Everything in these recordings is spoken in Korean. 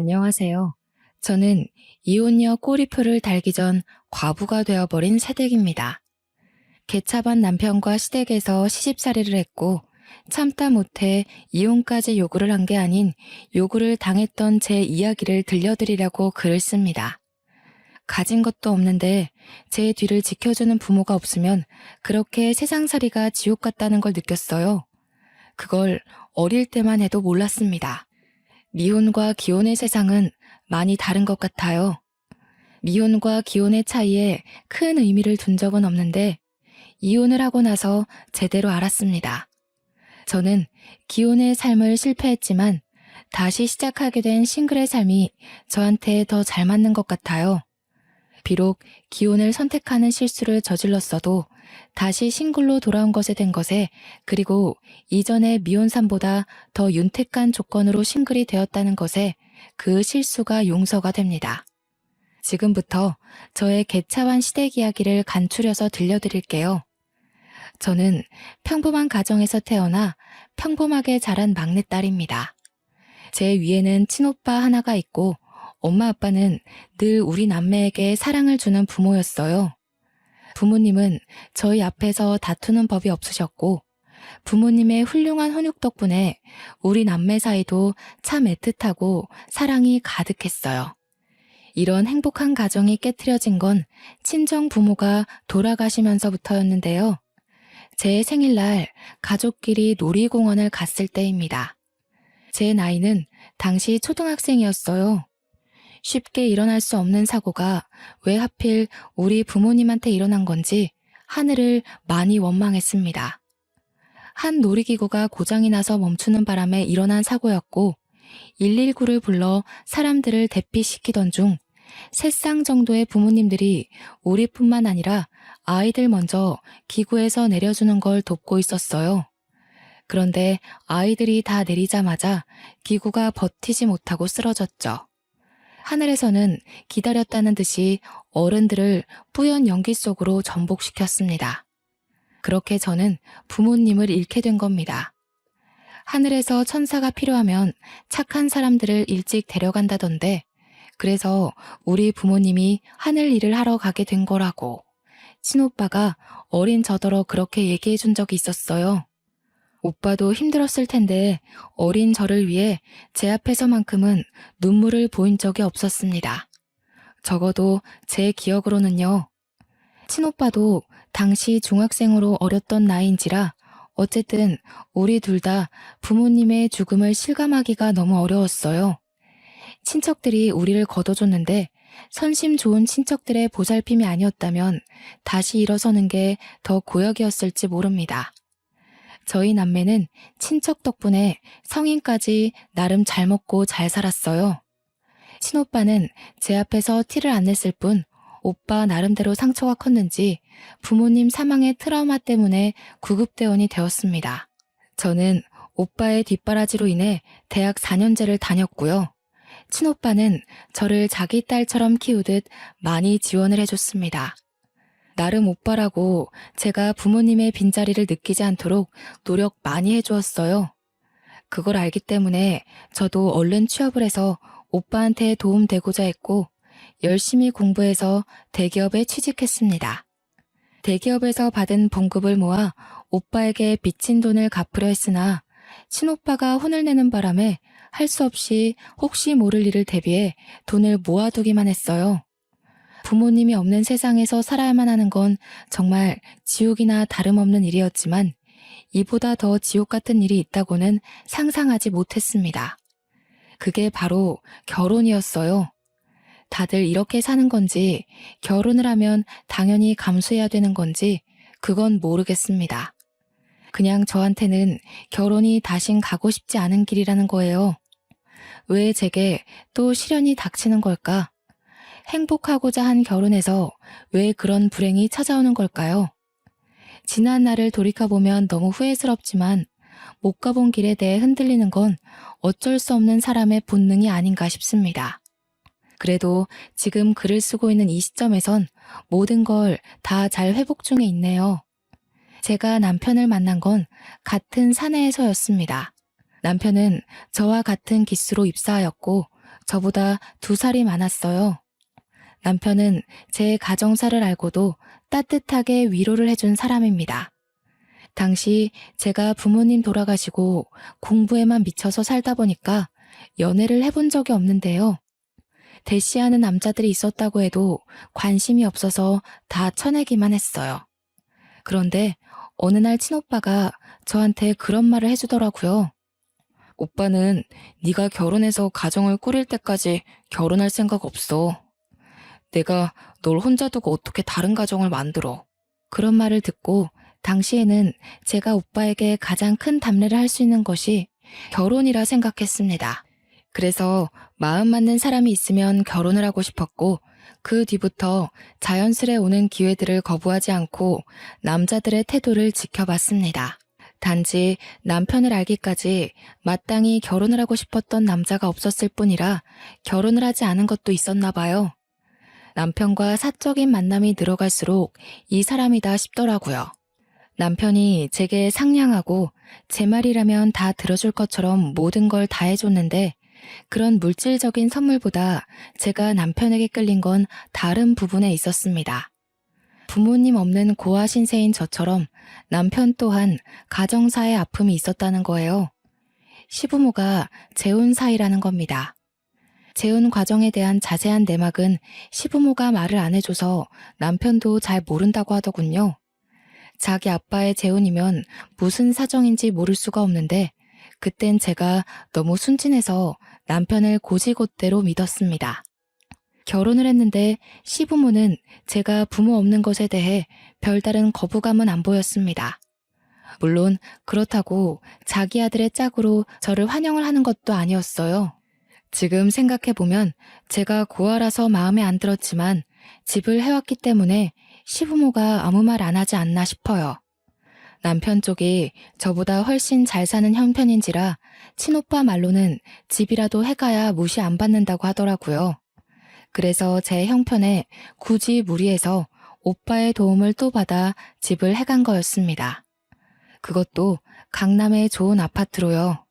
안녕하세요. 저는 이혼녀 꼬리표를 달기 전 과부가 되어버린 새댁입니다. 개차반 남편과 시댁에서 시집살이를 했고 참다 못해 이혼까지 요구를 한 게 아닌 요구를 당했던 제 이야기를 들려드리려고 글을 씁니다. 가진 것도 없는데 제 뒤를 지켜주는 부모가 없으면 그렇게 세상살이가 지옥 같다는 걸 느꼈어요. 그걸 어릴 때만 해도 몰랐습니다. 미혼과 기혼의 세상은 많이 다른 것 같아요. 미혼과 기혼의 차이에 큰 의미를 둔 적은 없는데 이혼을 하고 나서 제대로 알았습니다. 저는 기혼의 삶을 실패했지만 다시 시작하게 된 싱글의 삶이 저한테 더 잘 맞는 것 같아요. 비록 기혼을 선택하는 실수를 저질렀어도 다시 싱글로 돌아온 것에 된 것에, 그리고 이전의 미혼삼보다 더 윤택한 조건으로 싱글이 되었다는 것에 그 실수가 용서가 됩니다. 지금부터 저의 개차반 시댁 이야기를 간추려서 들려드릴게요. 저는 평범한 가정에서 태어나 평범하게 자란 막내딸입니다. 제 위에는 친오빠 하나가 있고 엄마 아빠는 늘 우리 남매에게 사랑을 주는 부모였어요. 부모님은 저희 앞에서 다투는 법이 없으셨고 부모님의 훌륭한 훈육 덕분에 우리 남매 사이도 참 애틋하고 사랑이 가득했어요. 이런 행복한 가정이 깨트려진 건 친정 부모가 돌아가시면서부터였는데요. 제 생일날 가족끼리 놀이공원을 갔을 때입니다. 제 나이는 당시 초등학생이었어요. 쉽게 일어날 수 없는 사고가 왜 하필 우리 부모님한테 일어난 건지 하늘을 많이 원망했습니다. 한 놀이기구가 고장이 나서 멈추는 바람에 일어난 사고였고 119를 불러 사람들을 대피시키던 중 3쌍 정도의 부모님들이 우리뿐만 아니라 아이들 먼저 기구에서 내려주는 걸 돕고 있었어요. 그런데 아이들이 다 내리자마자 기구가 버티지 못하고 쓰러졌죠. 하늘에서는 기다렸다는 듯이 어른들을 뿌연 연기 속으로 전복시켰습니다. 그렇게 저는 부모님을 잃게 된 겁니다. 하늘에서 천사가 필요하면 착한 사람들을 일찍 데려간다던데, 그래서 우리 부모님이 하늘 일을 하러 가게 된 거라고 친오빠가 어린 저더러 그렇게 얘기해 준 적이 있었어요. 오빠도 힘들었을 텐데 어린 저를 위해 제 앞에서만큼은 눈물을 보인 적이 없었습니다. 적어도 제 기억으로는요. 친오빠도 당시 중학생으로 어렸던 나이인지라 어쨌든 우리 둘 다 부모님의 죽음을 실감하기가 너무 어려웠어요. 친척들이 우리를 거둬줬는데 선심 좋은 친척들의 보살핌이 아니었다면 다시 일어서는 게 더 고역이었을지 모릅니다. 저희 남매는 친척 덕분에 성인까지 나름 잘 먹고 잘 살았어요. 친오빠는 제 앞에서 티를 안 냈을 뿐 오빠 나름대로 상처가 컸는지 부모님 사망의 트라우마 때문에 구급대원이 되었습니다. 저는 오빠의 뒷바라지로 인해 대학 4년제를 다녔고요. 친오빠는 저를 자기 딸처럼 키우듯 많이 지원을 해줬습니다. 나름 오빠라고 제가 부모님의 빈자리를 느끼지 않도록 노력 많이 해주었어요. 그걸 알기 때문에 저도 얼른 취업을 해서 오빠한테 도움되고자 했고 열심히 공부해서 대기업에 취직했습니다. 대기업에서 받은 봉급을 모아 오빠에게 빚진 돈을 갚으려 했으나 친오빠가 혼을 내는 바람에 할 수 없이 혹시 모를 일을 대비해 돈을 모아두기만 했어요. 부모님이 없는 세상에서 살아야만 하는 건 정말 지옥이나 다름없는 일이었지만 이보다 더 지옥 같은 일이 있다고는 상상하지 못했습니다. 그게 바로 결혼이었어요. 다들 이렇게 사는 건지 결혼을 하면 당연히 감수해야 되는 건지 그건 모르겠습니다. 그냥 저한테는 결혼이 다신 가고 싶지 않은 길이라는 거예요. 왜 제게 또 시련이 닥치는 걸까? 행복하고자 한 결혼에서 왜 그런 불행이 찾아오는 걸까요? 지난 날을 돌이켜보면 너무 후회스럽지만 못 가본 길에 대해 흔들리는 건 어쩔 수 없는 사람의 본능이 아닌가 싶습니다. 그래도 지금 글을 쓰고 있는 이 시점에선 모든 걸 다 잘 회복 중에 있네요. 제가 남편을 만난 건 같은 사내에서였습니다. 남편은 저와 같은 기수로 입사하였고 저보다 2살이 많았어요. 남편은 제 가정사를 알고도 따뜻하게 위로를 해준 사람입니다. 당시 제가 부모님 돌아가시고 공부에만 미쳐서 살다 보니까 연애를 해본 적이 없는데요. 대시하는 남자들이 있었다고 해도 관심이 없어서 다 쳐내기만 했어요. 그런데 어느 날 친오빠가 저한테 그런 말을 해주더라고요. 오빠는 네가 결혼해서 가정을 꾸릴 때까지 결혼할 생각 없어. 내가 널 혼자 두고 어떻게 다른 가정을 만들어. 그런 말을 듣고 당시에는 제가 오빠에게 가장 큰 담례를 할 수 있는 것이 결혼이라 생각했습니다. 그래서 마음 맞는 사람이 있으면 결혼을 하고 싶었고 그 뒤부터 자연스레 오는 기회들을 거부하지 않고 남자들의 태도를 지켜봤습니다. 단지 남편을 알기까지 마땅히 결혼을 하고 싶었던 남자가 없었을 뿐이라 결혼을 하지 않은 것도 있었나 봐요. 남편과 사적인 만남이 늘어갈수록 이 사람이다 싶더라고요. 남편이 제게 상냥하고 제 말이라면 다 들어줄 것처럼 모든 걸 다 해줬는데 그런 물질적인 선물보다 제가 남편에게 끌린 건 다른 부분에 있었습니다. 부모님 없는 고아 신세인 저처럼 남편 또한 가정사의 아픔이 있었다는 거예요. 시부모가 재혼 사이라는 겁니다. 재혼 과정에 대한 자세한 내막은 시부모가 말을 안 해줘서 남편도 잘 모른다고 하더군요. 자기 아빠의 재혼이면 무슨 사정인지 모를 수가 없는데 그땐 제가 너무 순진해서 남편을 곧이곧대로 믿었습니다. 결혼을 했는데 시부모는 제가 부모 없는 것에 대해 별다른 거부감은 안 보였습니다. 물론 그렇다고 자기 아들의 짝으로 저를 환영을 하는 것도 아니었어요. 지금 생각해보면 제가 고아라서 마음에 안 들었지만 집을 해왔기 때문에 시부모가 아무 말 안 하지 않나 싶어요. 남편 쪽이 저보다 훨씬 잘 사는 형편인지라 친오빠 말로는 집이라도 해가야 무시 안 받는다고 하더라고요. 그래서 제 형편에 굳이 무리해서 오빠의 도움을 또 받아 집을 해간 거였습니다. 그것도 강남의 좋은 아파트로요.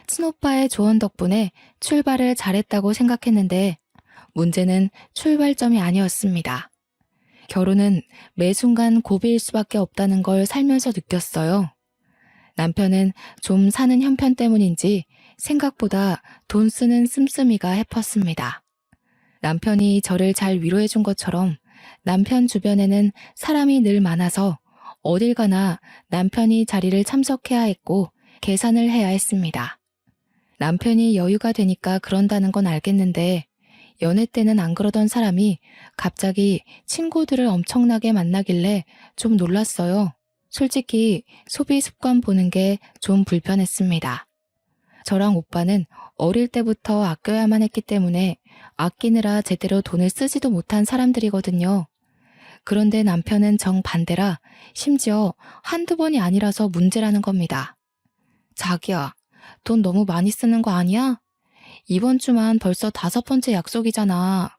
친오빠의 조언 덕분에 출발을 잘했다고 생각했는데 문제는 출발점이 아니었습니다. 결혼은 매 순간 고비일 수밖에 없다는 걸 살면서 느꼈어요. 남편은 좀 사는 형편 때문인지 생각보다 돈 쓰는 씀씀이가 해펐습니다. 남편이 저를 잘 위로해준 것처럼 남편 주변에는 사람이 늘 많아서 어딜 가나 남편이 자리를 참석해야 했고 계산을 해야 했습니다. 남편이 여유가 되니까 그런다는 건 알겠는데 연애 때는 안 그러던 사람이 갑자기 친구들을 엄청나게 만나길래 좀 놀랐어요. 솔직히 소비 습관 보는 게 좀 불편했습니다. 저랑 오빠는 어릴 때부터 아껴야만 했기 때문에 아끼느라 제대로 돈을 쓰지도 못한 사람들이거든요. 그런데 남편은 정반대라 심지어 한두 번이 아니라서 문제라는 겁니다. 자기야, 돈 너무 많이 쓰는 거 아니야? 이번 주만 벌써 5번째 약속이잖아.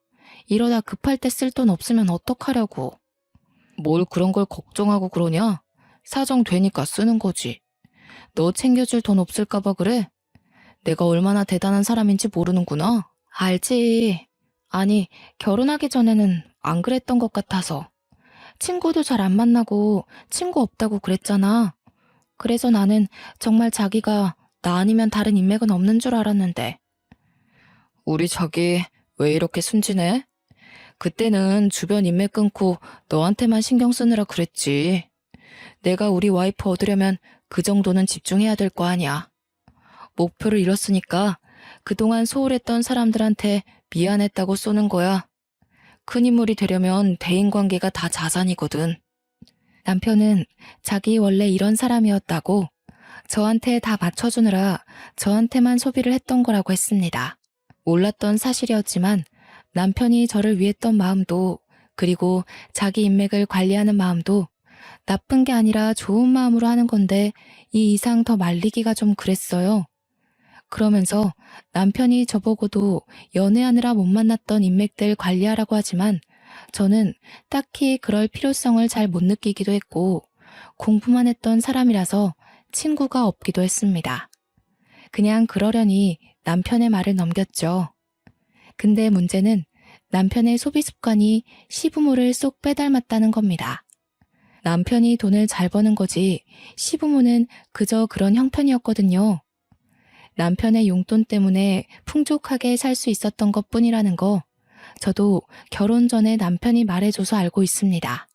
이러다 급할 때 쓸 돈 없으면 어떡하려고. 뭘 그런 걸 걱정하고 그러냐? 사정 되니까 쓰는 거지. 너 챙겨줄 돈 없을까 봐 그래? 내가 얼마나 대단한 사람인지 모르는구나. 알지. 아니, 결혼하기 전에는 안 그랬던 것 같아서. 친구도 잘 안 만나고 친구 없다고 그랬잖아. 그래서 나는 정말 자기가 나 아니면 다른 인맥은 없는 줄 알았는데. 우리 자기 왜 이렇게 순진해? 그때는 주변 인맥 끊고 너한테만 신경 쓰느라 그랬지. 내가 우리 와이프 얻으려면 그 정도는 집중해야 될 거 아니야. 목표를 잃었으니까 그동안 소홀했던 사람들한테 미안했다고 쏘는 거야. 큰 인물이 되려면 대인관계가 다 자산이거든. 남편은 자기 원래 이런 사람이었다고 저한테 다 맞춰주느라 저한테만 소비를 했던 거라고 했습니다. 몰랐던 사실이었지만 남편이 저를 위했던 마음도 그리고 자기 인맥을 관리하는 마음도 나쁜 게 아니라 좋은 마음으로 하는 건데 이 이상 더 말리기가 좀 그랬어요. 그러면서 남편이 저보고도 연애하느라 못 만났던 인맥들 관리하라고 하지만 저는 딱히 그럴 필요성을 잘 못 느끼기도 했고 공부만 했던 사람이라서 친구가 없기도 했습니다. 그냥 그러려니 남편의 말을 넘겼죠. 근데 문제는 남편의 소비 습관이 시부모를 쏙 빼닮았다는 겁니다. 남편이 돈을 잘 버는 거지 시부모는 그저 그런 형편이었거든요. 남편의 용돈 때문에 풍족하게 살 수 있었던 것뿐이라는 거 저도 결혼 전에 남편이 말해줘서 알고 있습니다.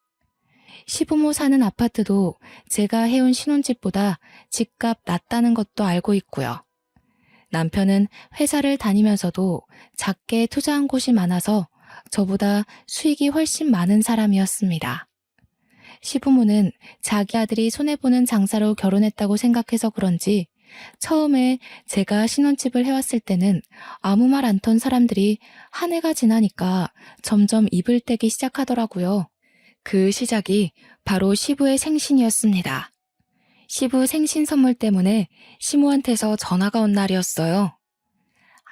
시부모 사는 아파트도 제가 해온 신혼집보다 집값 낮다는 것도 알고 있고요. 남편은 회사를 다니면서도 작게 투자한 곳이 많아서 저보다 수익이 훨씬 많은 사람이었습니다. 시부모는 자기 아들이 손해보는 장사로 결혼했다고 생각해서 그런지 처음에 제가 신혼집을 해왔을 때는 아무 말 안 턴 사람들이 한 해가 지나니까 점점 입을 떼기 시작하더라고요. 그 시작이 바로 시부의 생신이었습니다. 시부 생신 선물 때문에 시모한테서 전화가 온 날이었어요.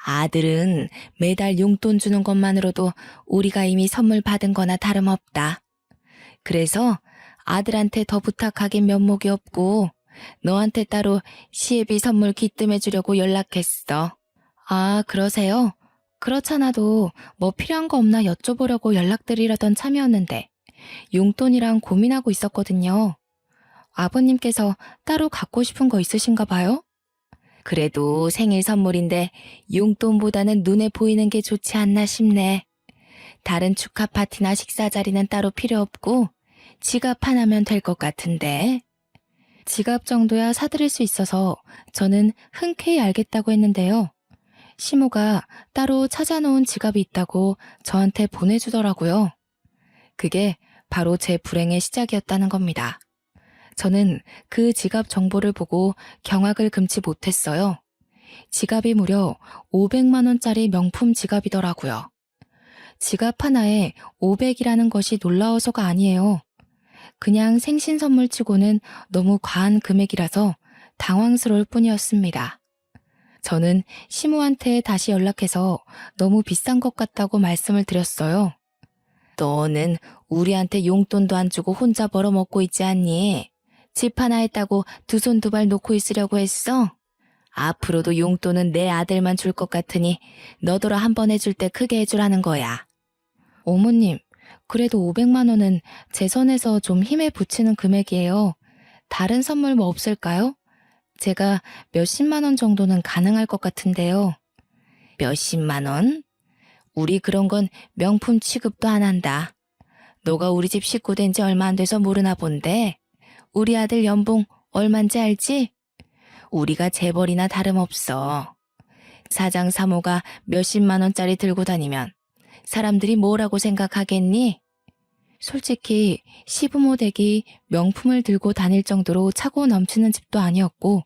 아들은 매달 용돈 주는 것만으로도 우리가 이미 선물 받은 거나 다름없다. 그래서 아들한테 더 부탁하긴 면목이 없고 너한테 따로 시애비 선물 기뜸해 주려고 연락했어. 아, 그러세요? 그렇잖아도 뭐 필요한 거 없나 여쭤보려고 연락드리려던 참이었는데 용돈이랑 고민하고 있었거든요. 아버님께서 따로 갖고 싶은 거 있으신가 봐요? 그래도 생일 선물인데 용돈보다는 눈에 보이는 게 좋지 않나 싶네. 다른 축하 파티나 식사 자리는 따로 필요 없고 지갑 하나면 될 것 같은데. 지갑 정도야 사드릴 수 있어서 저는 흔쾌히 알겠다고 했는데요. 시모가 따로 찾아놓은 지갑이 있다고 저한테 보내주더라고요. 그게 바로 제 불행의 시작이었다는 겁니다. 저는 그 지갑 정보를 보고 경악을 금치 못했어요. 지갑이 무려 500만 원짜리 명품 지갑이더라고요. 지갑 하나에 500이라는 것이 놀라워서가 아니에요. 그냥 생신 선물 치고는 너무 과한 금액이라서 당황스러울 뿐이었습니다. 저는 시모한테 다시 연락해서 너무 비싼 것 같다고 말씀을 드렸어요. 너는 우리한테 용돈도 안 주고 혼자 벌어먹고 있지 않니? 집 하나 했다고 두 손 두 발 놓고 있으려고 했어? 앞으로도 용돈은 내 아들만 줄 것 같으니 너더러 한 번 해줄 때 크게 해주라는 거야. 어머님, 그래도 500만 원은 제 선에서 좀 힘에 부치는 금액이에요. 다른 선물 뭐 없을까요? 제가 몇십만 원 정도는 가능할 것 같은데요. 몇십만 원? 우리 그런 건 명품 취급도 안 한다. 너가 우리 집 식구 된 지 얼마 안 돼서 모르나 본데 우리 아들 연봉 얼만지 알지? 우리가 재벌이나 다름없어. 사장 사모가 몇십만 원짜리 들고 다니면 사람들이 뭐라고 생각하겠니? 솔직히 시부모 댁이 명품을 들고 다닐 정도로 차고 넘치는 집도 아니었고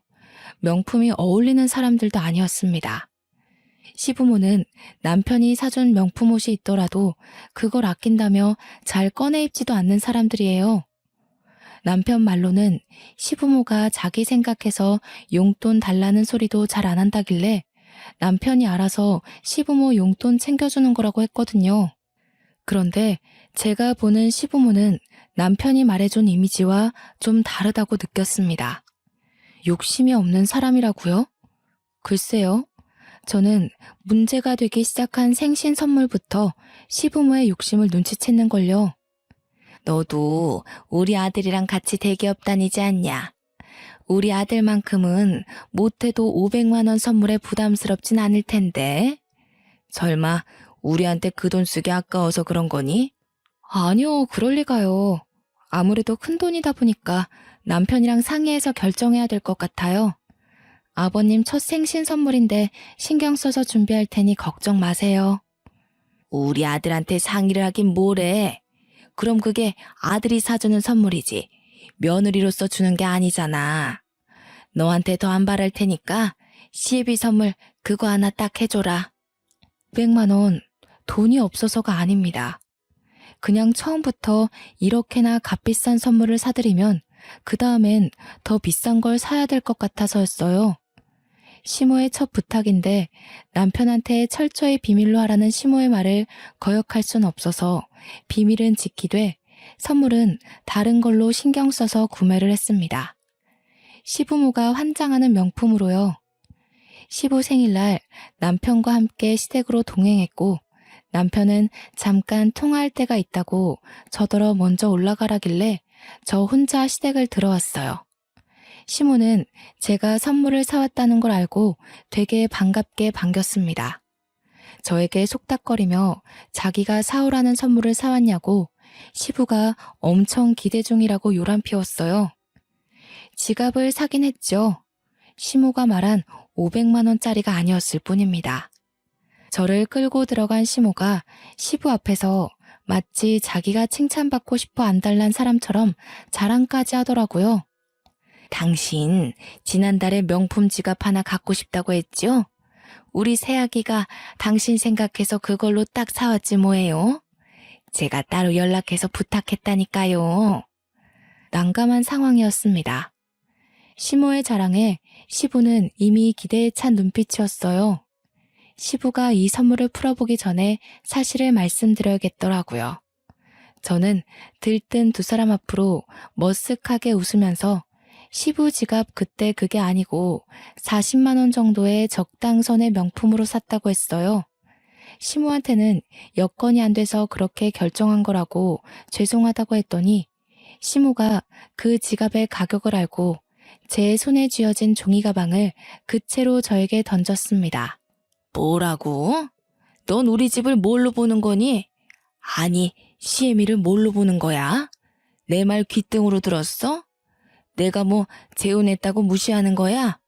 명품이 어울리는 사람들도 아니었습니다. 시부모는 남편이 사준 명품 옷이 있더라도 그걸 아낀다며 잘 꺼내 입지도 않는 사람들이에요. 남편 말로는 시부모가 자기 생각해서 용돈 달라는 소리도 잘 안 한다길래 남편이 알아서 시부모 용돈 챙겨주는 거라고 했거든요. 그런데 제가 보는 시부모는 남편이 말해준 이미지와 좀 다르다고 느꼈습니다. 욕심이 없는 사람이라고요? 글쎄요. 저는 문제가 되기 시작한 생신 선물부터 시부모의 욕심을 눈치챘는걸요. 너도 우리 아들이랑 같이 대기업 다니지 않냐? 우리 아들만큼은 못해도 500만 원 선물에 부담스럽진 않을 텐데. 설마 우리한테 그 돈 쓰기 아까워서 그런 거니? 아니요, 그럴 리가요. 아무래도 큰 돈이다 보니까 남편이랑 상의해서 결정해야 될 것 같아요. 아버님 첫 생신 선물인데 신경 써서 준비할 테니 걱정 마세요. 우리 아들한테 상의를 하긴 뭐래. 그럼 그게 아들이 사주는 선물이지. 며느리로서 주는 게 아니잖아. 너한테 더 안 바랄 테니까 시애비 선물 그거 하나 딱 해줘라. 500만 원, 돈이 없어서가 아닙니다. 그냥 처음부터 이렇게나 값비싼 선물을 사드리면 그 다음엔 더 비싼 걸 사야 될 것 같아서였어요. 시모의 첫 부탁인데 남편한테 철저히 비밀로 하라는 시모의 말을 거역할 순 없어서 비밀은 지키되 선물은 다른 걸로 신경 써서 구매를 했습니다. 시부모가 환장하는 명품으로요. 시부 생일날 남편과 함께 시댁으로 동행했고 남편은 잠깐 통화할 때가 있다고 저더러 먼저 올라가라길래 저 혼자 시댁을 들어왔어요. 시모는 제가 선물을 사왔다는 걸 알고 되게 반갑게 반겼습니다. 저에게 속닥거리며 자기가 사오라는 선물을 사왔냐고 시부가 엄청 기대 중이라고 요란 피웠어요. 지갑을 사긴 했죠. 시모가 말한 500만 원짜리가 아니었을 뿐입니다. 저를 끌고 들어간 시모가 시부 앞에서 마치 자기가 칭찬받고 싶어 안달난 사람처럼 자랑까지 하더라고요. 당신 지난달에 명품 지갑 하나 갖고 싶다고 했죠? 우리 새아기가 당신 생각해서 그걸로 딱 사왔지 뭐예요? 제가 따로 연락해서 부탁했다니까요. 난감한 상황이었습니다. 시모의 자랑에 시부는 이미 기대에 찬 눈빛이었어요. 시부가 이 선물을 풀어보기 전에 사실을 말씀드려야겠더라고요. 저는 들뜬 두 사람 앞으로 머쓱하게 웃으면서 시부 지갑 그때 그게 아니고 40만 원 정도의 적당선의 명품으로 샀다고 했어요. 시모한테는 여건이 안 돼서 그렇게 결정한 거라고 죄송하다고 했더니 시모가 그 지갑의 가격을 알고 제 손에 쥐어진 종이 가방을 그 채로 저에게 던졌습니다. 뭐라고? 넌 우리 집을 뭘로 보는 거니? 아니, 시애미를 뭘로 보는 거야? 내 말 귓등으로 들었어? 내가 뭐 재혼했다고 무시하는 거야?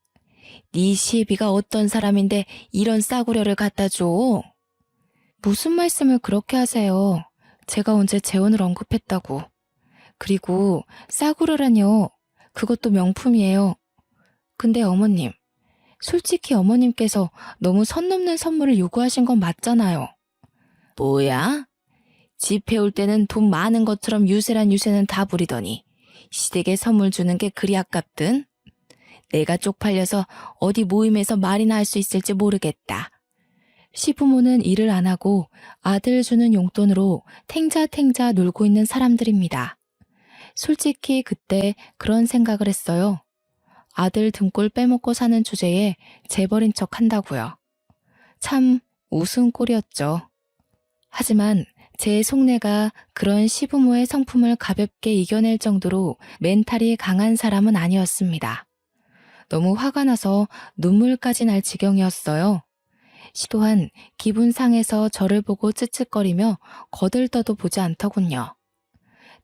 네 시애비가 어떤 사람인데 이런 싸구려를 갖다 줘? 무슨 말씀을 그렇게 하세요? 제가 언제 재혼을 언급했다고. 그리고 싸구려라뇨. 그것도 명품이에요. 근데 어머님, 솔직히 어머님께서 너무 선 넘는 선물을 요구하신 건 맞잖아요. 뭐야? 집 해올 때는 돈 많은 것처럼 유세란 유세는 다 부리더니 시댁에 선물 주는 게 그리 아깝든? 내가 쪽팔려서 어디 모임에서 말이나 할 수 있을지 모르겠다. 시부모는 일을 안 하고 아들 주는 용돈으로 탱자탱자 놀고 있는 사람들입니다. 솔직히 그때 그런 생각을 했어요. 아들 등골 빼먹고 사는 주제에 재벌인 척 한다고요. 참 웃음꼴이었죠. 하지만 제 속내가 그런 시부모의 성품을 가볍게 이겨낼 정도로 멘탈이 강한 사람은 아니었습니다. 너무 화가 나서 눈물까지 날 지경이었어요. 시 또한 기분 상해서 저를 보고 쯧쯧거리며 거들떠도 보지 않더군요.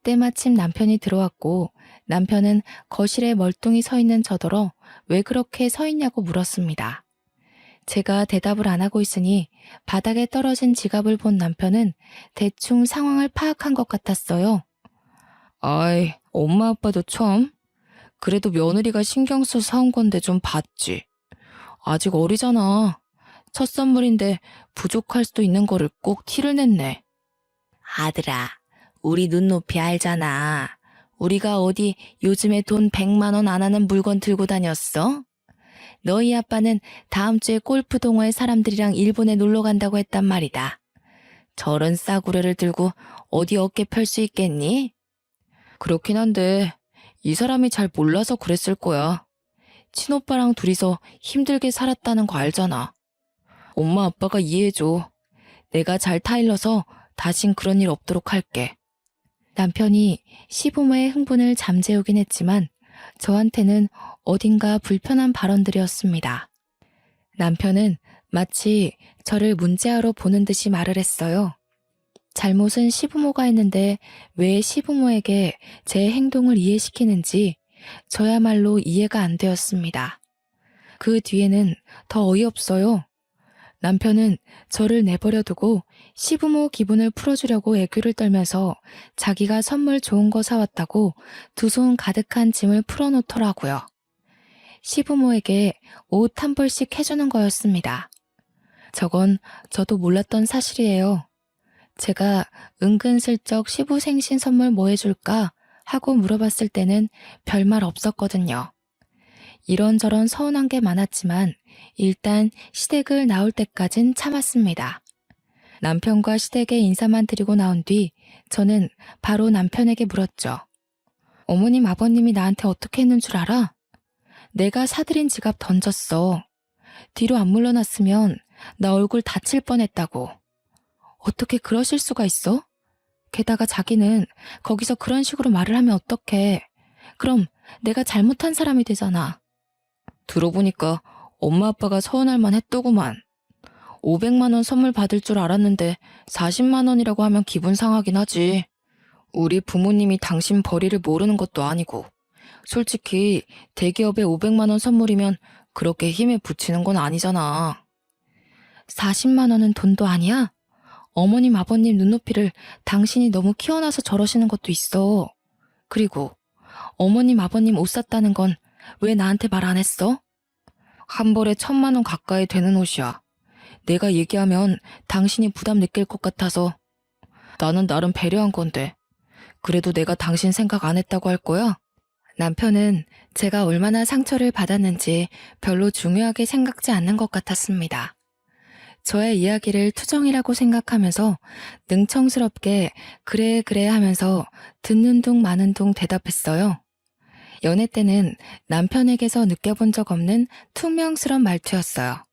때마침 남편이 들어왔고 남편은 거실에 멀뚱히 서 있는 저더러 왜 그렇게 서 있냐고 물었습니다. 제가 대답을 안 하고 있으니 바닥에 떨어진 지갑을 본 남편은 대충 상황을 파악한 것 같았어요. 아이, 엄마 아빠도 처음? 그래도 며느리가 신경 써서 사온 건데 좀 봤지. 아직 어리잖아. 첫 선물인데 부족할 수도 있는 거를 꼭 티를 냈네. 아들아, 우리 눈높이 알잖아. 우리가 어디 요즘에 돈 100만 원 안 하는 물건 들고 다녔어? 너희 아빠는 다음 주에 골프 동호회 사람들이랑 일본에 놀러 간다고 했단 말이다. 저런 싸구려를 들고 어디 어깨 펼 수 있겠니? 그렇긴 한데 이 사람이 잘 몰라서 그랬을 거야. 친오빠랑 둘이서 힘들게 살았다는 거 알잖아. 엄마 아빠가 이해해줘. 내가 잘 타일러서 다신 그런 일 없도록 할게. 남편이 시부모의 흥분을 잠재우긴 했지만 저한테는 어딘가 불편한 발언들이었습니다. 남편은 마치 저를 문제아로 보는 듯이 말을 했어요. 잘못은 시부모가 했는데 왜 시부모에게 제 행동을 이해시키는지 저야말로 이해가 안 되었습니다. 그 뒤에는 더 어이없어요. 남편은 저를 내버려 두고 시부모 기분을 풀어주려고 애교를 떨면서 자기가 선물 좋은 거 사왔다고 두 손 가득한 짐을 풀어놓더라고요. 시부모에게 옷 한 벌씩 해주는 거였습니다. 저건 저도 몰랐던 사실이에요. 제가 은근슬쩍 시부 생신 선물 뭐 해줄까 하고 물어봤을 때는 별말 없었거든요. 이런저런 서운한 게 많았지만 일단 시댁을 나올 때까진 참았습니다. 남편과 시댁에 인사만 드리고 나온 뒤 저는 바로 남편에게 물었죠. 어머님 아버님이 나한테 어떻게 했는 줄 알아? 내가 사들인 지갑 던졌어. 뒤로 안 물러났으면 나 얼굴 다칠 뻔했다고. 어떻게 그러실 수가 있어? 게다가 자기는 거기서 그런 식으로 말을 하면 어떡해. 그럼 내가 잘못한 사람이 되잖아. 들어보니까 엄마 아빠가 서운할 만 했더구만. 500만 원 선물 받을 줄 알았는데 40만 원이라고 하면 기분 상하긴 하지. 우리 부모님이 당신 벌이를 모르는 것도 아니고. 솔직히 대기업에 500만 원 선물이면 그렇게 힘에 부치는 건 아니잖아. 40만 원은 돈도 아니야? 어머님 아버님 눈높이를 당신이 너무 키워놔서 저러시는 것도 있어. 그리고 어머님 아버님 옷 샀다는 건 왜 나한테 말 안 했어? 한 벌에 1,000만 원 가까이 되는 옷이야. 내가 얘기하면 당신이 부담 느낄 것 같아서. 나는 나름 배려한 건데. 그래도 내가 당신 생각 안 했다고 할 거야? 남편은 제가 얼마나 상처를 받았는지 별로 중요하게 생각지 않는 것 같았습니다. 저의 이야기를 투정이라고 생각하면서 능청스럽게 그래 그래 하면서 듣는 둥 마는 둥 대답했어요. 연애 때는 남편에게서 느껴본 적 없는 퉁명스런 말투였어요.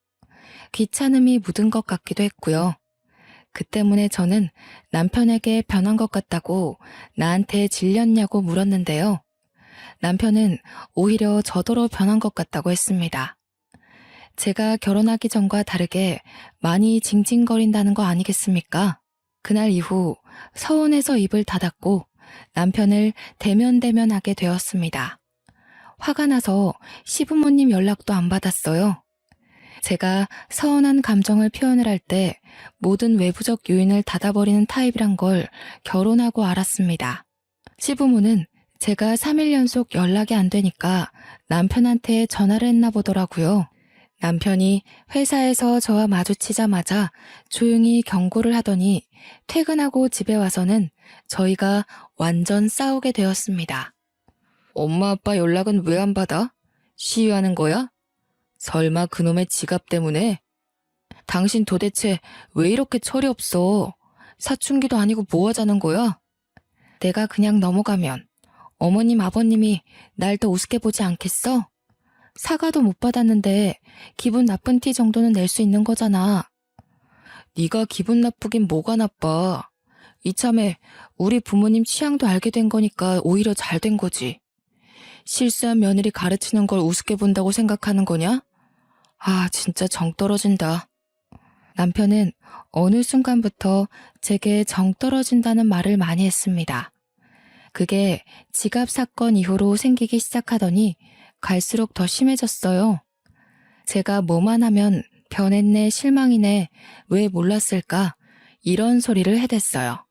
귀찮음이 묻은 것 같기도 했고요. 그 때문에 저는 남편에게 변한 것 같다고 나한테 질렸냐고 물었는데요. 남편은 오히려 저더러 변한 것 같다고 했습니다. 제가 결혼하기 전과 다르게 많이 징징거린다는 거 아니겠습니까? 그날 이후 서운해서 입을 닫았고 남편을 대면대면하게 되었습니다. 화가 나서 시부모님 연락도 안 받았어요. 제가 서운한 감정을 표현을 할 때 모든 외부적 요인을 닫아버리는 타입이란 걸 결혼하고 알았습니다. 시부모는 제가 3일 연속 연락이 안 되니까 남편한테 전화를 했나 보더라고요. 남편이 회사에서 저와 마주치자마자 조용히 경고를 하더니 퇴근하고 집에 와서는 저희가 완전 싸우게 되었습니다. 엄마 아빠 연락은 왜 안 받아? 시위하는 거야? 설마 그놈의 지갑 때문에? 당신 도대체 왜 이렇게 철이 없어? 사춘기도 아니고 뭐 하자는 거야? 내가 그냥 넘어가면 어머님 아버님이 날 더 우습게 보지 않겠어? 사과도 못 받았는데 기분 나쁜 티 정도는 낼 수 있는 거잖아. 네가 기분 나쁘긴 뭐가 나빠. 이참에 우리 부모님 취향도 알게 된 거니까 오히려 잘 된 거지. 실수한 며느리 가르치는 걸 우습게 본다고 생각하는 거냐? 아, 진짜 정 떨어진다. 남편은 어느 순간부터 제게 정 떨어진다는 말을 많이 했습니다. 그게 지갑 사건 이후로 생기기 시작하더니 갈수록 더 심해졌어요. 제가 뭐만 하면 변했네, 실망이네, 왜 몰랐을까? 이런 소리를 해댔어요.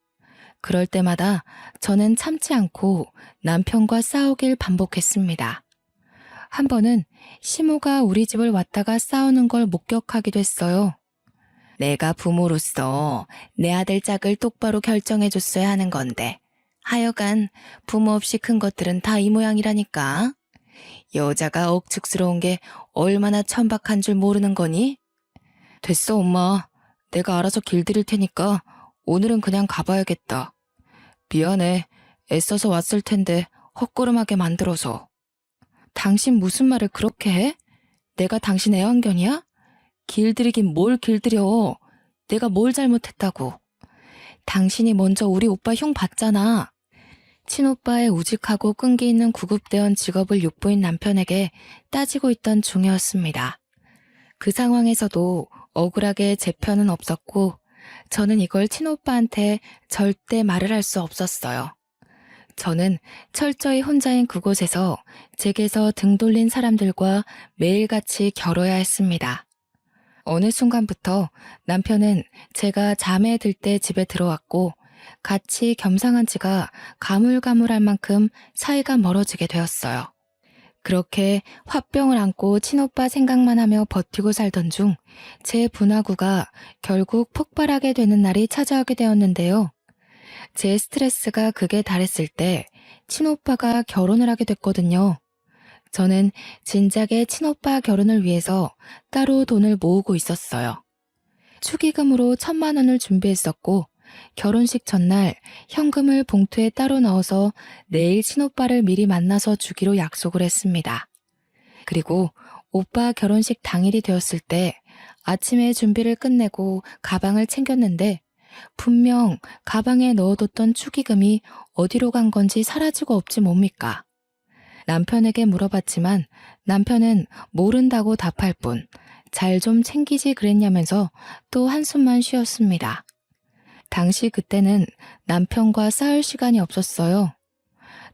그럴 때마다 저는 참지 않고 남편과 싸우길 반복했습니다. 한 번은 시모가 우리 집을 왔다가 싸우는 걸 목격하기도 했어요. 내가 부모로서 내 아들 짝을 똑바로 결정해줬어야 하는 건데 하여간 부모 없이 큰 것들은 다 이 모양이라니까. 여자가 억측스러운 게 얼마나 천박한 줄 모르는 거니? 됐어, 엄마. 내가 알아서 길들일 테니까 오늘은 그냥 가봐야겠다. 미안해. 애써서 왔을 텐데 헛걸음하게 만들어서. 당신 무슨 말을 그렇게 해? 내가 당신 애완견이야? 길들이긴 뭘 길들여. 내가 뭘 잘못했다고. 당신이 먼저 우리 오빠 형 봤잖아. 친오빠의 우직하고 끈기 있는 구급대원 직업을 욕보인 남편에게 따지고 있던 중이었습니다. 그 상황에서도 억울하게 제 편은 없었고 저는 이걸 친오빠한테 절대 말을 할 수 없었어요. 저는 철저히 혼자인 그곳에서 제게서 등 돌린 사람들과 매일같이 겨뤄야 했습니다. 어느 순간부터 남편은 제가 잠에 들 때 집에 들어왔고 같이 겸상한 지가 가물가물할 만큼 사이가 멀어지게 되었어요. 그렇게 화병을 안고 친오빠 생각만 하며 버티고 살던 중 제 분화구가 결국 폭발하게 되는 날이 찾아오게 되었는데요. 제 스트레스가 극에 달했을 때 친오빠가 결혼을 하게 됐거든요. 저는 진작에 친오빠 결혼을 위해서 따로 돈을 모으고 있었어요. 축의금으로 1,000만 원을 준비했었고 결혼식 전날 현금을 봉투에 따로 넣어서 내일 친오빠를 미리 만나서 주기로 약속을 했습니다. 그리고 오빠 결혼식 당일이 되었을 때 아침에 준비를 끝내고 가방을 챙겼는데 분명 가방에 넣어뒀던 축의금이 어디로 간 건지 사라지고 없지 뭡니까? 남편에게 물어봤지만 남편은 모른다고 답할 뿐 잘 좀 챙기지 그랬냐면서 또 한숨만 쉬었습니다. 당시 그때는 남편과 싸울 시간이 없었어요.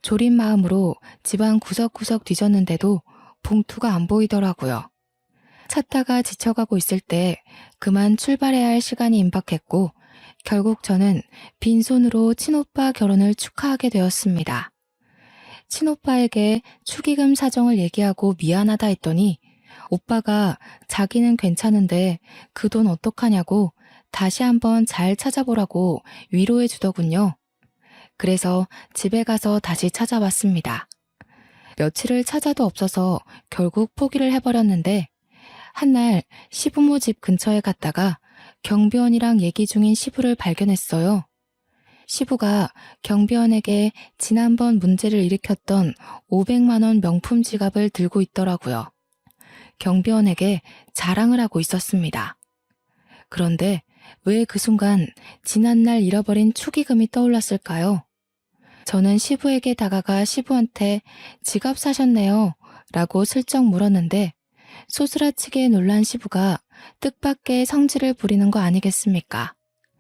졸인 마음으로 집안 구석구석 뒤졌는데도 봉투가 안 보이더라고요. 찾다가 지쳐가고 있을 때 그만 출발해야 할 시간이 임박했고 결국 저는 빈손으로 친오빠 결혼을 축하하게 되었습니다. 친오빠에게 축의금 사정을 얘기하고 미안하다 했더니 오빠가 자기는 괜찮은데 그 돈 어떡하냐고 다시 한번 잘 찾아보라고 위로해 주더군요. 그래서 집에 가서 다시 찾아봤습니다. 며칠을 찾아도 없어서 결국 포기를 해버렸는데 한날 시부모 집 근처에 갔다가 경비원이랑 얘기 중인 시부를 발견했어요. 시부가 경비원에게 지난번 문제를 일으켰던 500만 원 명품 지갑을 들고 있더라고요. 경비원에게 자랑을 하고 있었습니다. 그런데 왜 그 순간 지난날 잃어버린 축의금이 떠올랐을까요? 저는 시부에게 다가가 시부한테 지갑 사셨네요 라고 슬쩍 물었는데 소스라치게 놀란 시부가 뜻밖의 성질을 부리는 거 아니겠습니까?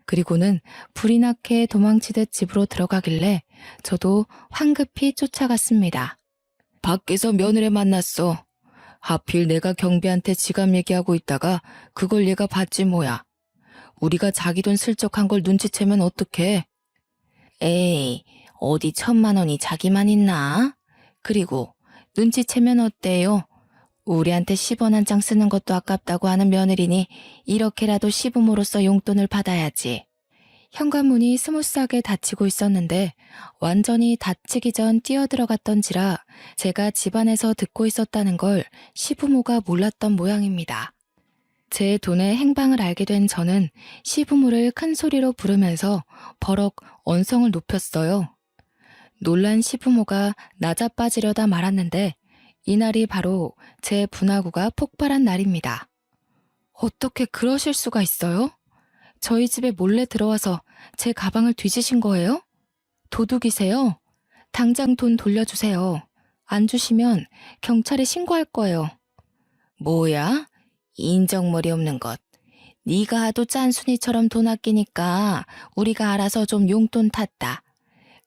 그리고는 불이 나게 도망치듯 집으로 들어가길래 저도 황급히 쫓아갔습니다. 밖에서 며느리 만났어. 하필 내가 경비한테 지갑 얘기하고 있다가 그걸 얘가 봤지 뭐야. 우리가 자기 돈 슬쩍 한 걸 눈치채면 어떡해? 에이, 어디 1,000만 원이 자기만 있나? 그리고 눈치채면 어때요? 우리한테 10원 한 장 쓰는 것도 아깝다고 하는 며느리니 이렇게라도 시부모로서 용돈을 받아야지. 현관문이 스무스하게 닫히고 있었는데 완전히 닫히기 전 뛰어들어갔던지라 제가 집안에서 듣고 있었다는 걸 시부모가 몰랐던 모양입니다. 제 돈의 행방을 알게 된 저는 시부모를 큰 소리로 부르면서 버럭 언성을 높였어요. 놀란 시부모가 나자빠지려다 말았는데 이날이 바로 제 분화구가 폭발한 날입니다. 어떻게 그러실 수가 있어요? 저희 집에 몰래 들어와서 제 가방을 뒤지신 거예요? 도둑이세요? 당장 돈 돌려주세요. 안 주시면 경찰에 신고할 거예요. 뭐야? 인정머리 없는 것. 네가 하도 짠순이처럼 돈 아끼니까 우리가 알아서 좀 용돈 탔다.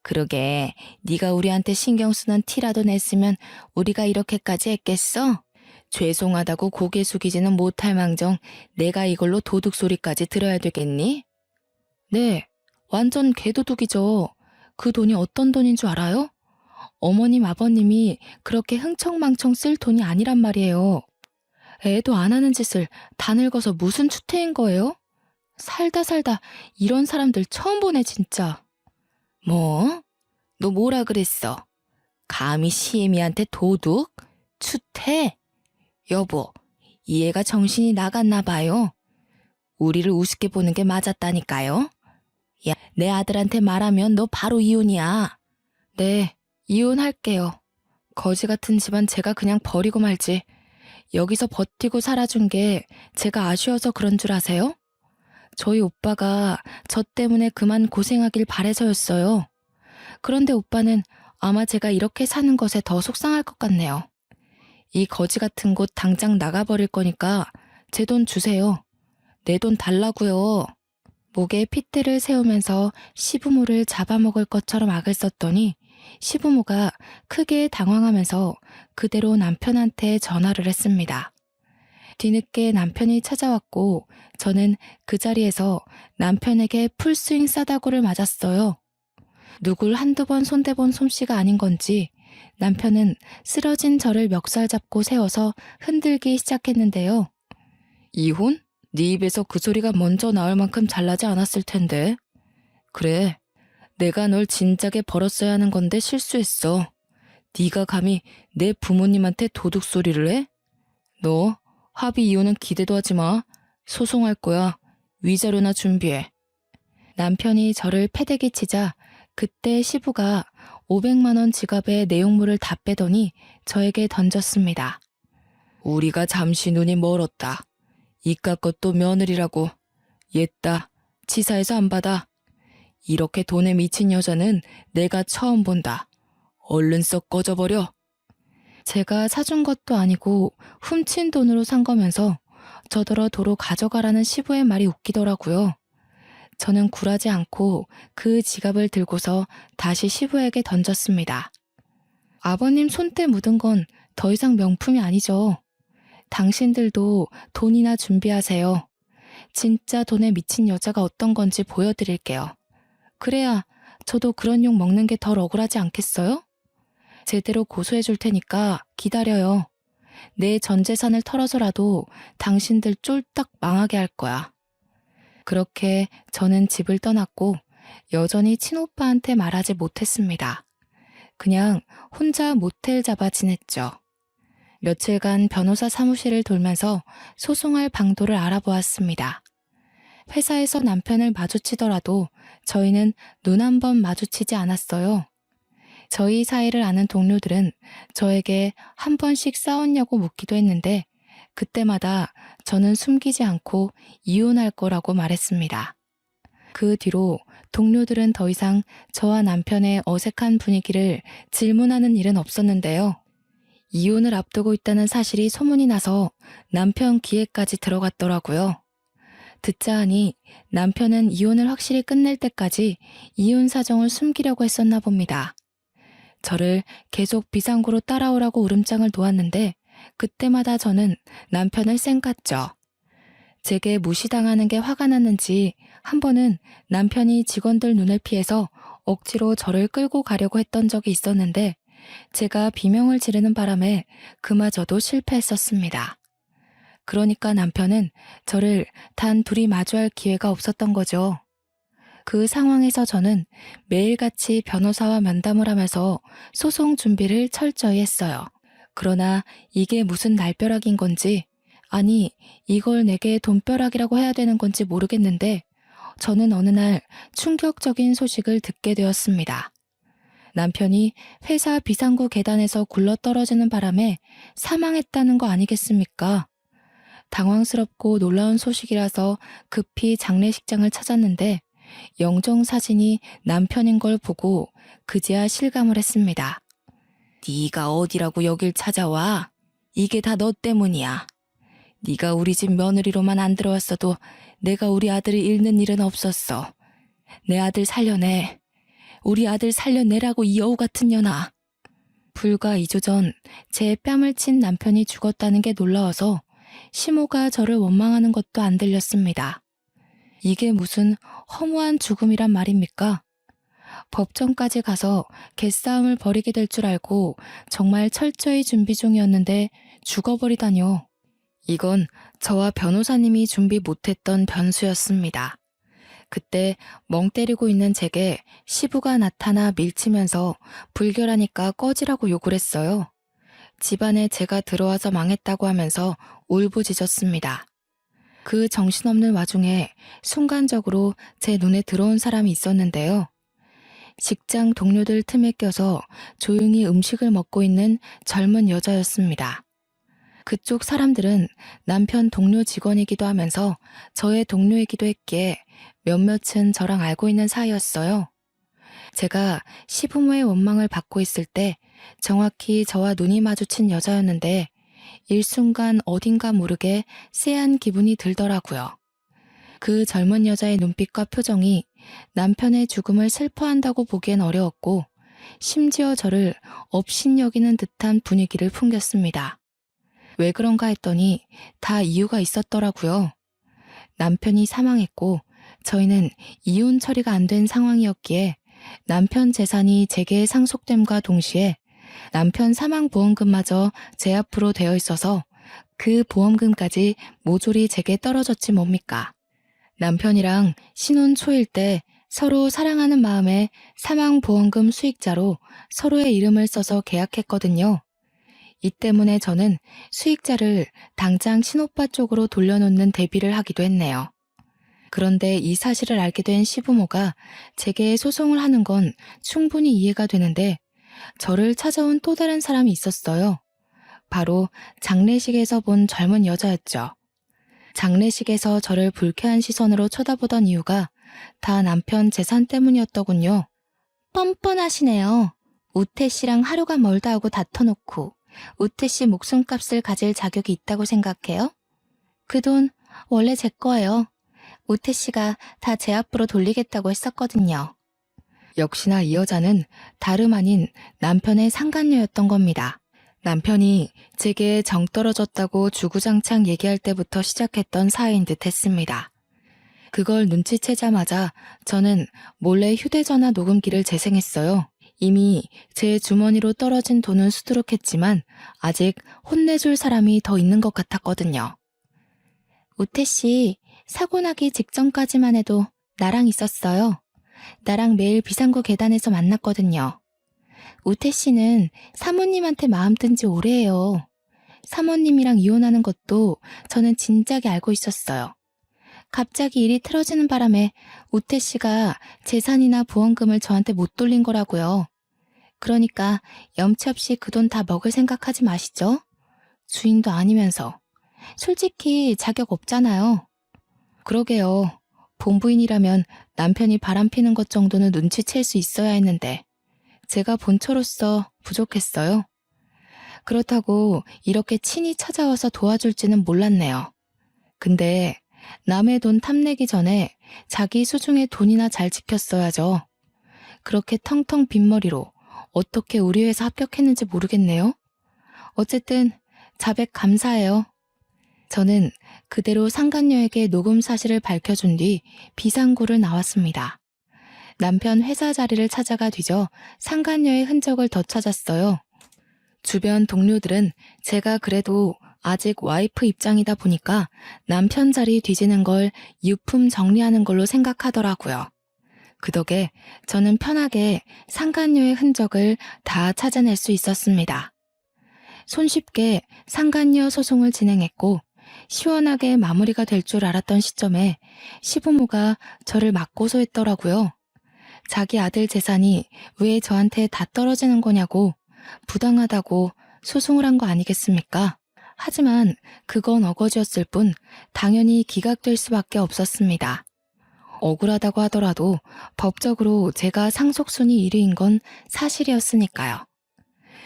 그러게 네가 우리한테 신경 쓰는 티라도 냈으면 우리가 이렇게까지 했겠어? 죄송하다고 고개 숙이지는 못할 망정 내가 이걸로 도둑 소리까지 들어야 되겠니? 네, 완전 개도둑이죠. 그 돈이 어떤 돈인 줄 알아요? 어머님 아버님이 그렇게 흥청망청 쓸 돈이 아니란 말이에요. 애도 안 하는 짓을 다 늙어서 무슨 추태인 거예요? 살다 살다 이런 사람들 처음 보네 진짜. 뭐? 너 뭐라 그랬어? 감히 시애미한테 도둑? 추태? 여보, 이 애가 정신이 나갔나 봐요. 우리를 우습게 보는 게 맞았다니까요. 야, 내 아들한테 말하면 너 바로 이혼이야. 네, 이혼할게요. 거지 같은 집안 제가 그냥 버리고 말지. 여기서 버티고 살아준 게 제가 아쉬워서 그런 줄 아세요? 저희 오빠가 저 때문에 그만 고생하길 바래서였어요. 그런데 오빠는 아마 제가 이렇게 사는 것에 더 속상할 것 같네요. 이 거지 같은 곳 당장 나가버릴 거니까 제 돈 주세요. 내 돈 달라고요. 목에 핏대를 세우면서 시부모를 잡아먹을 것처럼 악을 썼더니 시부모가 크게 당황하면서 그대로 남편한테 전화를 했습니다. 뒤늦게 남편이 찾아왔고 저는 그 자리에서 남편에게 풀스윙 싸다구를 맞았어요. 누굴 한두 번 손대본 솜씨가 아닌 건지 남편은 쓰러진 저를 멱살 잡고 세워서 흔들기 시작했는데요. 이혼? 네 입에서 그 소리가 먼저 나올 만큼 잘나지 않았을 텐데. 그래, 내가 널 진작에 벌었어야 하는 건데 실수했어. 네가 감히 내 부모님한테 도둑 소리를 해? 너 합의 이혼은 기대도 하지 마. 소송할 거야. 위자료나 준비해. 남편이 저를 패대기 치자 그때 시부가 500만 원 지갑에 내용물을 다 빼더니 저에게 던졌습니다. 우리가 잠시 눈이 멀었다. 이깟 것도 며느리라고. 옛다. 치사해서 안 받아. 이렇게 돈에 미친 여자는 내가 처음 본다. 얼른 썩 꺼져버려. 제가 사준 것도 아니고 훔친 돈으로 산 거면서 저더러 도로 가져가라는 시부의 말이 웃기더라고요. 저는 굴하지 않고 그 지갑을 들고서 다시 시부에게 던졌습니다. 아버님 손때 묻은 건 더 이상 명품이 아니죠. 당신들도 돈이나 준비하세요. 진짜 돈에 미친 여자가 어떤 건지 보여드릴게요. 그래야 저도 그런 욕 먹는 게 덜 억울하지 않겠어요? 제대로 고소해 줄 테니까 기다려요. 내 전 재산을 털어서라도 당신들 쫄딱 망하게 할 거야. 그렇게 저는 집을 떠났고 여전히 친오빠한테 말하지 못했습니다. 그냥 혼자 모텔 잡아 지냈죠. 며칠간 변호사 사무실을 돌면서 소송할 방도를 알아보았습니다. 회사에서 남편을 마주치더라도 저희는 눈 한 번 마주치지 않았어요. 저희 사이를 아는 동료들은 저에게 한 번씩 싸웠냐고 묻기도 했는데 그때마다 저는 숨기지 않고 이혼할 거라고 말했습니다. 그 뒤로 동료들은 더 이상 저와 남편의 어색한 분위기를 질문하는 일은 없었는데요. 이혼을 앞두고 있다는 사실이 소문이 나서 남편 귀에까지 들어갔더라고요. 듣자 하니 남편은 이혼을 확실히 끝낼 때까지 이혼 사정을 숨기려고 했었나 봅니다. 저를 계속 비상구로 따라오라고 울음장을 놓았는데 그때마다 저는 남편을 쌩깠죠. 제게 무시당하는 게 화가 났는지 한 번은 남편이 직원들 눈을 피해서 억지로 저를 끌고 가려고 했던 적이 있었는데 제가 비명을 지르는 바람에 그마저도 실패했었습니다. 그러니까 남편은 저를 단 둘이 마주할 기회가 없었던 거죠. 그 상황에서 저는 매일같이 변호사와 면담을 하면서 소송 준비를 철저히 했어요. 그러나 이게 무슨 날벼락인 건지, 아니 이걸 내게 돈벼락이라고 해야 되는 건지 모르겠는데 저는 어느 날 충격적인 소식을 듣게 되었습니다. 남편이 회사 비상구 계단에서 굴러떨어지는 바람에 사망했다는 거 아니겠습니까? 당황스럽고 놀라운 소식이라서 급히 장례식장을 찾았는데 영정사진이 남편인 걸 보고 그제야 실감을 했습니다. 네가 어디라고 여길 찾아와? 이게 다 너 때문이야. 네가 우리 집 며느리로만 안 들어왔어도 내가 우리 아들을 잃는 일은 없었어. 내 아들 살려내. 우리 아들 살려내라고 이 여우 같은 년아. 불과 2주 전 제 뺨을 친 남편이 죽었다는 게 놀라워서 시모가 저를 원망하는 것도 안 들렸습니다. 이게 무슨 허무한 죽음이란 말입니까? 법정까지 가서 개싸움을 벌이게 될 줄 알고 정말 철저히 준비 중이었는데 죽어버리다뇨. 이건 저와 변호사님이 준비 못했던 변수였습니다. 그때 멍 때리고 있는 제게 시부가 나타나 밀치면서 불결하니까 꺼지라고 욕을 했어요. 집안에 제가 들어와서 망했다고 하면서 울부짖었습니다. 그 정신없는 와중에 순간적으로 제 눈에 들어온 사람이 있었는데요. 직장 동료들 틈에 껴서 조용히 음식을 먹고 있는 젊은 여자였습니다. 그쪽 사람들은 남편 동료 직원이기도 하면서 저의 동료이기도 했기에 몇몇은 저랑 알고 있는 사이였어요. 제가 시부모의 원망을 받고 있을 때 정확히 저와 눈이 마주친 여자였는데 일순간 어딘가 모르게 쎄한 기분이 들더라고요. 그 젊은 여자의 눈빛과 표정이 남편의 죽음을 슬퍼한다고 보기엔 어려웠고 심지어 저를 업신여기는 듯한 분위기를 풍겼습니다. 왜 그런가 했더니 다 이유가 있었더라고요. 남편이 사망했고 저희는 이혼 처리가 안 된 상황이었기에 남편 재산이 제게 상속됨과 동시에 남편 사망보험금마저 제 앞으로 되어 있어서 그 보험금까지 모조리 제게 떨어졌지 뭡니까. 남편이랑 신혼 초일 때 서로 사랑하는 마음에 사망보험금 수익자로 서로의 이름을 써서 계약했거든요. 이 때문에 저는 수익자를 당장 친오빠 쪽으로 돌려놓는 대비를 하기도 했네요. 그런데 이 사실을 알게 된 시부모가 제게 소송을 하는 건 충분히 이해가 되는데 저를 찾아온 또 다른 사람이 있었어요. 바로 장례식에서 본 젊은 여자였죠. 장례식에서 저를 불쾌한 시선으로 쳐다보던 이유가 다 남편 재산 때문이었더군요. 뻔뻔하시네요. 우태 씨랑 하루가 멀다 하고 다퉈놓고 우태 씨 목숨값을 가질 자격이 있다고 생각해요? 그 돈 원래 제 거예요. 우태 씨가 다 제 앞으로 돌리겠다고 했었거든요. 역시나 이 여자는 다름 아닌 남편의 상간녀였던 겁니다. 남편이 제게 정 떨어졌다고 주구장창 얘기할 때부터 시작했던 사이인 듯 했습니다. 그걸 눈치채자마자 저는 몰래 휴대전화 녹음기를 재생했어요. 이미 제 주머니로 떨어진 돈은 수두룩했지만 아직 혼내줄 사람이 더 있는 것 같았거든요. 우태 씨, 사고 나기 직전까지만 해도 나랑 있었어요. 나랑 매일 비상구 계단에서 만났거든요. 우태 씨는 사모님한테 마음 뜬 지 오래예요. 사모님이랑 이혼하는 것도 저는 진작에 알고 있었어요. 갑자기 일이 틀어지는 바람에 우태 씨가 재산이나 보험금을 저한테 못 돌린 거라고요. 그러니까 염치 없이 그 돈 다 먹을 생각하지 마시죠. 주인도 아니면서. 솔직히 자격 없잖아요. 그러게요. 본부인이라면 남편이 바람피는 것 정도는 눈치챌 수 있어야 했는데 제가 본처로서 부족했어요. 그렇다고 이렇게 친히 찾아와서 도와줄지는 몰랐네요. 근데 남의 돈 탐내기 전에 자기 수중에 돈이나 잘 지켰어야죠. 그렇게 텅텅 빈머리로 어떻게 우리 회사 합격했는지 모르겠네요. 어쨌든 자백 감사해요. 저는 그대로 상간녀에게 녹음 사실을 밝혀준 뒤 비상구를 나왔습니다. 남편 회사 자리를 찾아가 뒤져 상간녀의 흔적을 더 찾았어요. 주변 동료들은 제가 그래도 아직 와이프 입장이다 보니까 남편 자리 뒤지는 걸 유품 정리하는 걸로 생각하더라고요. 그 덕에 저는 편하게 상간녀의 흔적을 다 찾아낼 수 있었습니다. 손쉽게 상간녀 소송을 진행했고 시원하게 마무리가 될 줄 알았던 시점에 시부모가 저를 맞고소했더라고요. 자기 아들 재산이 왜 저한테 다 떨어지는 거냐고 부당하다고 소송을 한 거 아니겠습니까? 하지만 그건 어거지였을 뿐 당연히 기각될 수밖에 없었습니다. 억울하다고 하더라도 법적으로 제가 상속순위 1위인 건 사실이었으니까요.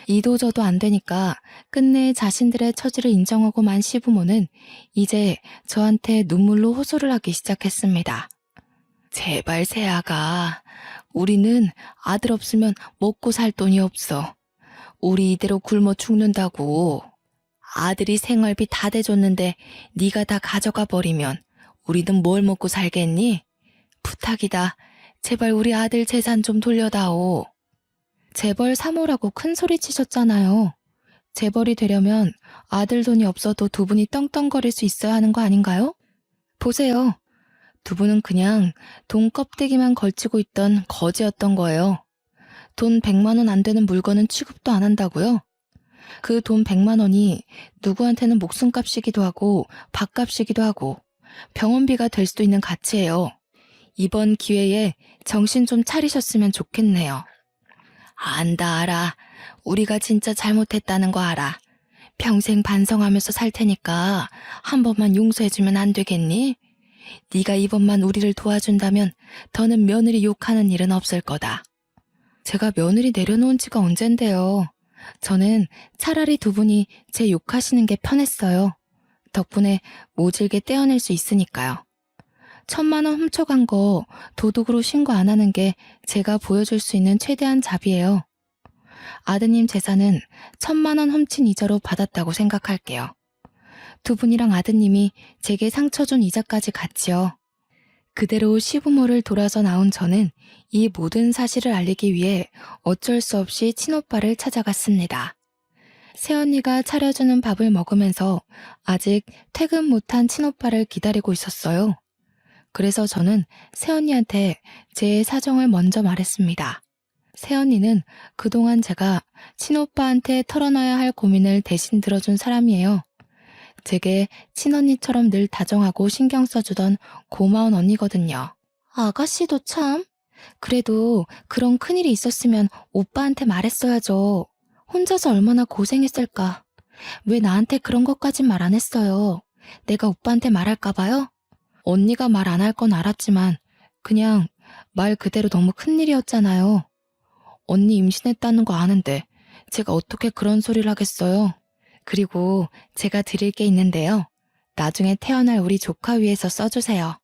이도저도 안 되니까 끝내 자신들의 처지를 인정하고 만 시부모는 이제 저한테 눈물로 호소를 하기 시작했습니다. 제발 새아가, 우리는 아들 없으면 먹고 살 돈이 없어. 우리 이대로 굶어 죽는다고. 아들이 생활비 다 대줬는데 네가 다 가져가 버리면 우리는 뭘 먹고 살겠니? 부탁이다. 제발 우리 아들 재산 좀 돌려다오. 재벌 사모라고 큰 소리 치셨잖아요. 재벌이 되려면 아들 돈이 없어도 두 분이 떵떵거릴 수 있어야 하는 거 아닌가요? 보세요. 두 분은 그냥 돈 껍데기만 걸치고 있던 거지였던 거예요. 돈 100만 원 안 되는 물건은 취급도 안 한다고요? 그 돈 100만 원이 누구한테는 목숨값이기도 하고 밥값이기도 하고 병원비가 될 수도 있는 가치예요. 이번 기회에 정신 좀 차리셨으면 좋겠네요. 안다 알아. 우리가 진짜 잘못했다는 거 알아. 평생 반성하면서 살 테니까 한 번만 용서해주면 안 되겠니? 네가 이번만 우리를 도와준다면 더는 며느리 욕하는 일은 없을 거다. 제가 며느리 내려놓은 지가 언젠데요. 저는 차라리 두 분이 제 욕하시는 게 편했어요. 덕분에 모질게 떼어낼 수 있으니까요. 1,000만 원 훔쳐간 거 도둑으로 신고 안 하는 게 제가 보여줄 수 있는 최대한 자비예요. 아드님 재산은 1,000만 원 훔친 이자로 받았다고 생각할게요. 두 분이랑 아드님이 제게 상처 준 이자까지 같이요. 그대로 시부모를 돌아서 나온 저는 이 모든 사실을 알리기 위해 어쩔 수 없이 친오빠를 찾아갔습니다. 새언니가 차려주는 밥을 먹으면서 아직 퇴근 못한 친오빠를 기다리고 있었어요. 그래서 저는 새언니한테 제 사정을 먼저 말했습니다. 새언니는 그동안 제가 친오빠한테 털어놔야 할 고민을 대신 들어준 사람이에요. 제게 친언니처럼 늘 다정하고 신경 써주던 고마운 언니거든요. 아가씨도 참. 그래도 그런 큰일이 있었으면 오빠한테 말했어야죠. 혼자서 얼마나 고생했을까. 왜 나한테 그런 것까진 말 안 했어요? 내가 오빠한테 말할까봐요? 언니가 말 안 할 건 알았지만 그냥 말 그대로 너무 큰일이었잖아요. 언니 임신했다는 거 아는데 제가 어떻게 그런 소리를 하겠어요? 그리고 제가 드릴 게 있는데요. 나중에 태어날 우리 조카 위해서 써주세요.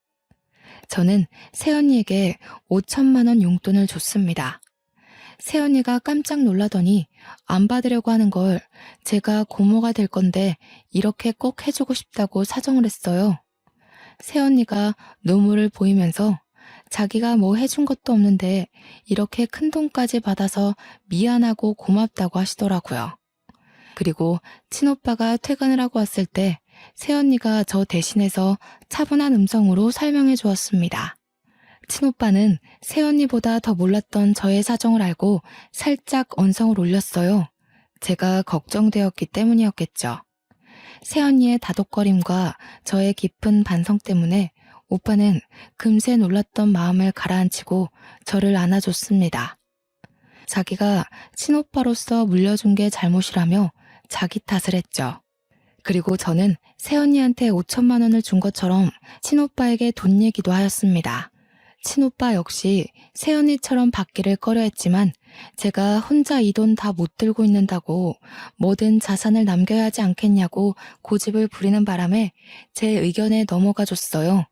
저는 새언니에게 5천만 원 용돈을 줬습니다. 새언니가 깜짝 놀라더니 안 받으려고 하는 걸 제가 고모가 될 건데 이렇게 꼭 해주고 싶다고 사정을 했어요. 새언니가 눈물을 보이면서 자기가 뭐 해준 것도 없는데 이렇게 큰 돈까지 받아서 미안하고 고맙다고 하시더라고요. 그리고 친오빠가 퇴근을 하고 왔을 때 새언니가 저 대신해서 차분한 음성으로 설명해 주었습니다. 친오빠는 새언니보다 더 몰랐던 저의 사정을 알고 살짝 언성을 올렸어요. 제가 걱정되었기 때문이었겠죠. 새언니의 다독거림과 저의 깊은 반성 때문에 오빠는 금세 놀랐던 마음을 가라앉히고 저를 안아줬습니다. 자기가 친오빠로서 물려준 게 잘못이라며 자기 탓을 했죠. 그리고 저는 새언니한테 5천만 원을 준 것처럼 친오빠에게 돈 얘기도 하였습니다. 친오빠 역시 새언니처럼 받기를 꺼려했지만 제가 혼자 이 돈 다 못 들고 있는다고 뭐든 자산을 남겨야 하지 않겠냐고 고집을 부리는 바람에 제 의견에 넘어가 줬어요.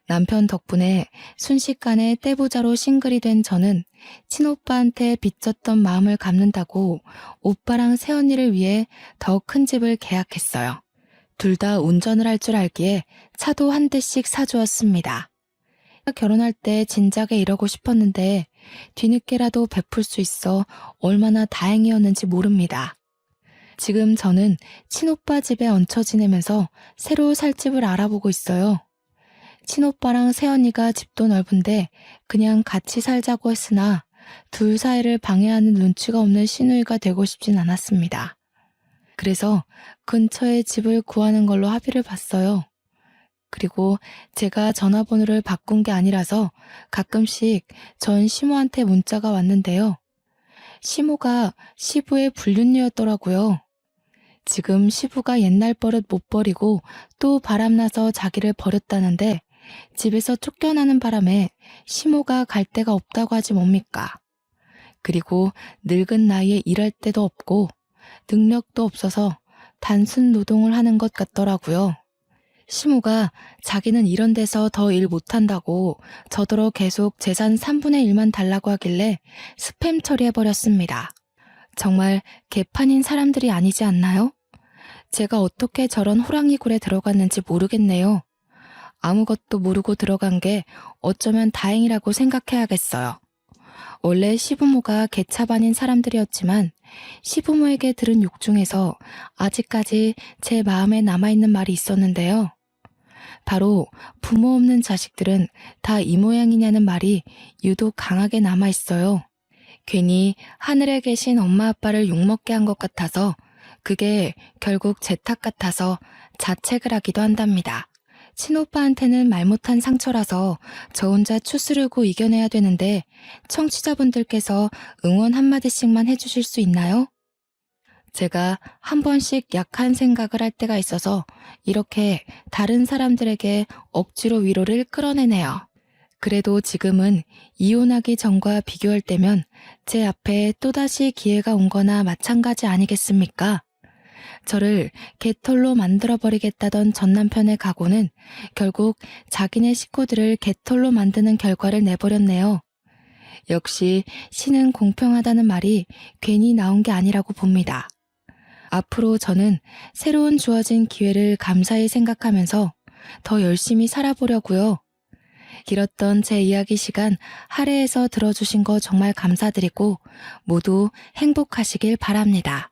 남편 덕분에 순식간에 떼부자로 싱글이 된 저는 친오빠한테 빚졌던 마음을 갚는다고 오빠랑 새언니를 위해 더 큰 집을 계약했어요. 둘 다 운전을 할 줄 알기에 차도 한 대씩 사주었습니다. 결혼할 때 진작에 이러고 싶었는데 뒤늦게라도 베풀 수 있어 얼마나 다행이었는지 모릅니다. 지금 저는 친오빠 집에 얹혀 지내면서 새로 살 집을 알아보고 있어요. 친오빠랑 새언니가 집도 넓은데 그냥 같이 살자고 했으나 둘 사이를 방해하는 눈치가 없는 시누이가 되고 싶진 않았습니다. 그래서 근처에 집을 구하는 걸로 합의를 봤어요. 그리고 제가 전화번호를 바꾼 게 아니라서 가끔씩 전 시모한테 문자가 왔는데요. 시모가 시부의 불륜녀였더라고요. 지금 시부가 옛날 버릇 못 버리고 또 바람나서 자기를 버렸다는데 집에서 쫓겨나는 바람에 시모가 갈 데가 없다고 하지 뭡니까? 그리고 늙은 나이에 일할 데도 없고 능력도 없어서 단순 노동을 하는 것 같더라고요. 시모가 자기는 이런 데서 더 일 못한다고 저더러 계속 재산 3분의 1만 달라고 하길래 스팸 처리해버렸습니다. 정말 개판인 사람들이 아니지 않나요? 제가 어떻게 저런 호랑이 굴에 들어갔는지 모르겠네요. 아무것도 모르고 들어간 게 어쩌면 다행이라고 생각해야겠어요. 원래 시부모가 개차반인 사람들이었지만 시부모에게 들은 욕 중에서 아직까지 제 마음에 남아있는 말이 있었는데요. 바로 부모 없는 자식들은 다 이 모양이냐는 말이 유독 강하게 남아있어요. 괜히 하늘에 계신 엄마 아빠를 욕먹게 한 것 같아서 그게 결국 제 탓 같아서 자책을 하기도 한답니다. 친오빠한테는 말 못한 상처라서 저 혼자 추스르고 이겨내야 되는데 청취자분들께서 응원 한마디씩만 해주실 수 있나요? 제가 한 번씩 약한 생각을 할 때가 있어서 이렇게 다른 사람들에게 억지로 위로를 끌어내네요. 그래도 지금은 이혼하기 전과 비교할 때면 제 앞에 또다시 기회가 온 거나 마찬가지 아니겠습니까? 저를 개털로 만들어버리겠다던 전 남편의 각오는 결국 자기네 식구들을 개털로 만드는 결과를 내버렸네요. 역시 신은 공평하다는 말이 괜히 나온 게 아니라고 봅니다. 앞으로 저는 새로운 주어진 기회를 감사히 생각하면서 더 열심히 살아보려고요. 길었던 제 이야기 시간 할애해서 들어주신 거 정말 감사드리고 모두 행복하시길 바랍니다.